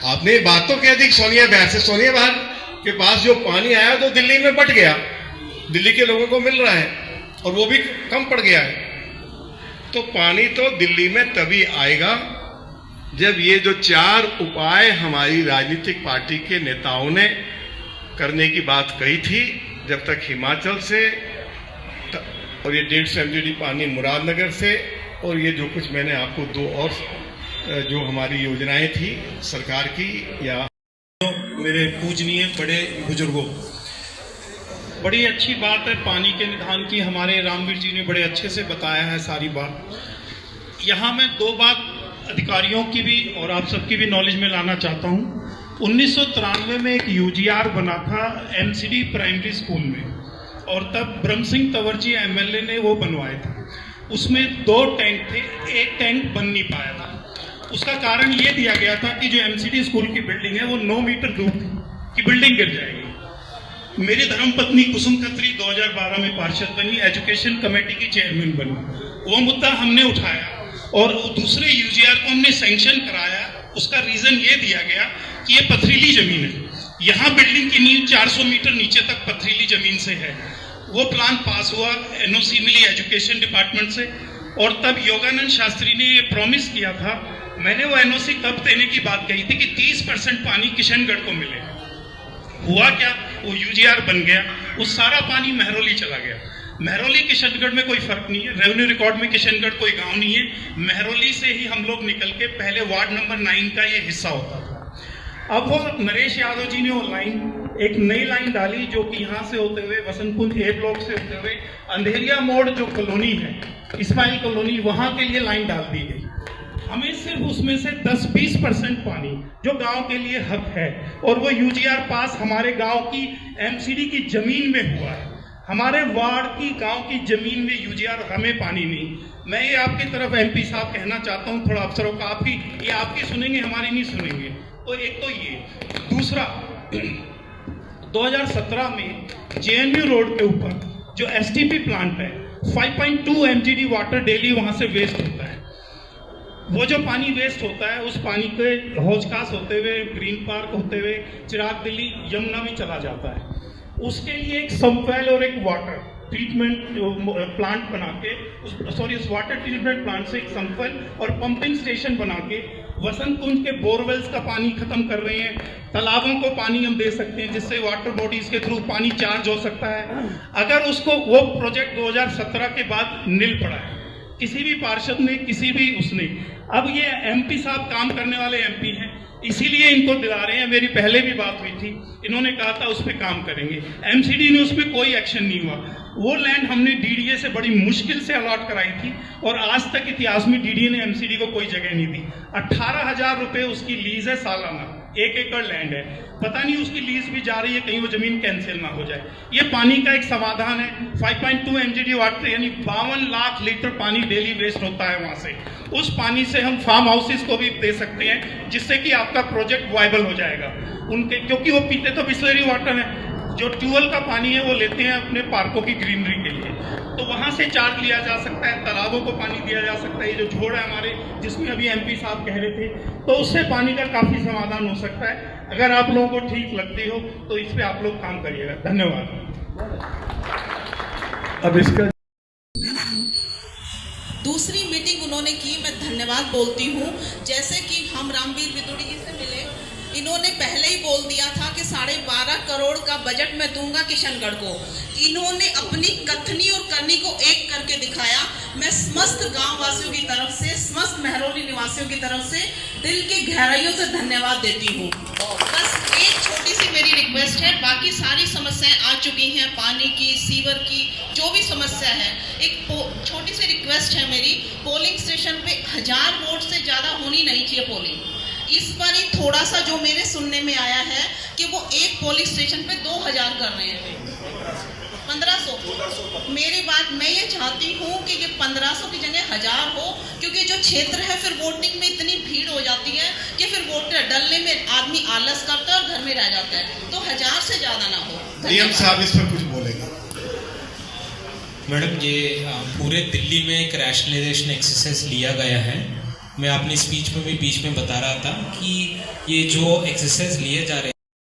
आपने बात तो कह दी सोनिया बहन से। सोनिया बहन के पास जो पानी आया तो दिल्ली में बट गया, दिल्ली के लोगों को मिल रहा है और वो भी कम पड़ गया है। तो पानी तो दिल्ली में तभी आएगा जब ये जो 4 उपाय हमारी राजनीतिक पार्टी के नेताओं ने करने की बात कही थी, जब तक हिमाचल से और ये 150 MGD पानी मुरादनगर से, और ये जो कुछ मैंने आपको 2 और जो हमारी योजनाएं थी सरकार की, या मेरे पूजनीय बड़े बुजुर्गों, बड़ी अच्छी बात है पानी के निदान की। हमारे रामवीर जी ने बड़े अच्छे से बताया है सारी बात। यहाँ मैं 2 बात अधिकारियों की भी और आप सबकी भी नॉलेज में लाना चाहता हूँ। 1993 में एक UGR बना था MCD प्राइमरी स्कूल में, और तब ब्रह्म सिंह तंवर जी MLA ने वो बनवाए थे। उसमें 2 टैंक थे, एक टैंक बन नहीं पाया था। उसका कारण ये दिया गया था कि जो MCD स्कूल की बिल्डिंग है वो 9 मीटर दूर थी कि बिल्डिंग गिर जाएगी। मेरी धर्मपत्नी कुसुम खत्री 2012 में पार्षद बनी, एजुकेशन कमेटी की चेयरमैन बनी। वो मुद्दा हमने उठाया और दूसरे UGR को हमने सैंक्शन कराया। उसका रीजन ये दिया गया कि ये पथरीली जमीन है, यहाँ बिल्डिंग की नींव 400 मीटर नीचे तक पथरीली जमीन से है। वो प्लान पास हुआ, NOC मिली एजुकेशन डिपार्टमेंट से, और तब योगानंद शास्त्री ने ये प्रॉमिस किया था। मैंने वो NOC तब देने की बात कही थी कि 30% पानी किशनगढ़ को मिले। हुआ क्या, वो UGR बन गया, वो सारा पानी महरौली चला गया। महरौली किशनगढ़ में कोई फर्क नहीं है, रेवेन्यू रिकॉर्ड में किशनगढ़ कोई गांव नहीं है। महरौली से ही हम लोग निकल के पहले वार्ड नंबर 9 का ये हिस्सा होता था। अब वो नरेश यादव जी ने वो लाइन, एक नई लाइन डाली, जो कि यहाँ से होते हुए वसंत कुंज A ब्लॉक से होते हुए अंधेरिया मोड़ जो कॉलोनी है, इस्माइल कॉलोनी, वहां के लिए लाइन डाल दी गई। हमें सिर्फ उसमें से 10-20% पानी जो गांव के लिए हक है, और वो UGR पास हमारे गांव की MCD की जमीन में हुआ है। हमारे वार्ड की गांव की जमीन में UGR, हमें पानी नहीं। मैं ये आपकी तरफ MP साहब कहना चाहता हूँ, थोड़ा अफसरों का, ये आपकी सुनेंगे, हमारी नहीं सुनेंगे। तो एक तो ये, दूसरा 2017 में JNU रोड के ऊपर जो STP प्लांट है, 5.2 MGD वाटर डेली वहां से वेस्ट होता है। वो जो पानी वेस्ट होता है, उस पानी के हौजखास होते हुए, ग्रीन पार्क होते हुए, चिराग दिल्ली, यमुना में चला जाता है। उसके लिए एक सम्पवेल और एक वाटर ट्रीटमेंट प्लांट बना के, उस वाटर ट्रीटमेंट प्लांट से एक सम्पवेल और पंपिंग स्टेशन बना के वसंत कुंज के बोरवेल्स का पानी खत्म कर रहे हैं। तालाबों को पानी हम दे सकते हैं, जिससे वाटर बॉडीज के थ्रू पानी चार्ज हो सकता है। अगर उसको, वो प्रोजेक्ट 2017 के बाद नील पड़ा है, किसी भी पार्षद ने, किसी भी उसने। अब ये MP साहब काम करने वाले MP हैं, इसीलिए इनको दिला रहे हैं। मेरी पहले भी बात हुई थी, इन्होंने कहा था उस पर काम करेंगे, MCD ने उस पर कोई एक्शन नहीं हुआ। वो लैंड हमने DDA से बड़ी मुश्किल से अलॉट कराई थी, और आज तक इतिहास में DDA ने MCD को कोई जगह नहीं दी। 18,000 रुपये उसकी लीज है सालाना, 1 एकड़ लैंड है। पता नहीं उसकी लीज भी जा रही है, कहीं वो जमीन कैंसिल ना हो जाए। ये पानी का एक समाधान है। 5.2 MGD वाटर, यानी 52 लाख लीटर पानी डेली वेस्ट होता है वहां से। उस पानी से हम फार्म हाउसेस को भी दे सकते हैं, जिससे कि आपका प्रोजेक्ट वायबल हो जाएगा उनके, क्योंकि वो पीते तो बिस्लरी वाटर है। जो ट्यूबवेल का पानी है वो लेते हैं अपने पार्कों की ग्रीनरी के लिए, तो वहां से चार्ज लिया जा सकता है। तालाबों को पानी दिया जा सकता है। ये जो झोड़ है हमारे, जिसमें अभी MP साहब कह रहे थे, तो उससे पानी का काफी समाधान हो सकता है। अगर आप लोगों को ठीक लगती हो तो इस पे आप लोग काम करिएगा। धन्यवाद। अब इसका दूसरी मीटिंग उन्होंने की, मैं धन्यवाद बोलती हूँ। जैसे कि हम रामवीर विदुड़ी जी से मिले, इन्होंने पहले ही बोल दिया था कि 12.5 करोड़ का बजट मैं दूंगा किशनगढ़ को। इन्होंने अपनी कथनी और करनी को एक करके दिखाया। मैं समस्त गांव वासियों की तरफ से, समस्त महरौली निवासियों की तरफ से दिल की गहराइयों से धन्यवाद देती हूँ। बस एक छोटी सी मेरी रिक्वेस्ट है, बाकी सारी समस्याएं आ चुकी हैं, पानी की, सीवर की, जो भी समस्या है, एक छोटी सी रिक्वेस्ट है मेरी, पोलिंग स्टेशन पे 1000 वोट से ज्यादा होनी नहीं चाहिए पोलिंग। इस बार ही थोड़ा सा जो मेरे सुनने में आया है कि वो एक पोलिंग स्टेशन पे 2000 कर रहे हैं, 1500। मेरी बात, मैं ये चाहती हूँ कि ये 1500 की जगह 1000 हो, क्योंकि जो क्षेत्र है फिर वोटिंग में इतनी भीड़ हो जाती है कि फिर वोट डलने में आदमी आलस करता है और घर में रह जाता है। तो 1000 से ज्यादा ना हो। डीएम साहब इस पर कुछ बोलेंगे। मैडम, ये पूरे दिल्ली में एक रैशनलाइजेशन एक्सरसाइज लिया गया है मैं अपनी स्पीच में भी बीच में बता रहा था कि ये जो एक्सरसाइज लिए जा रहे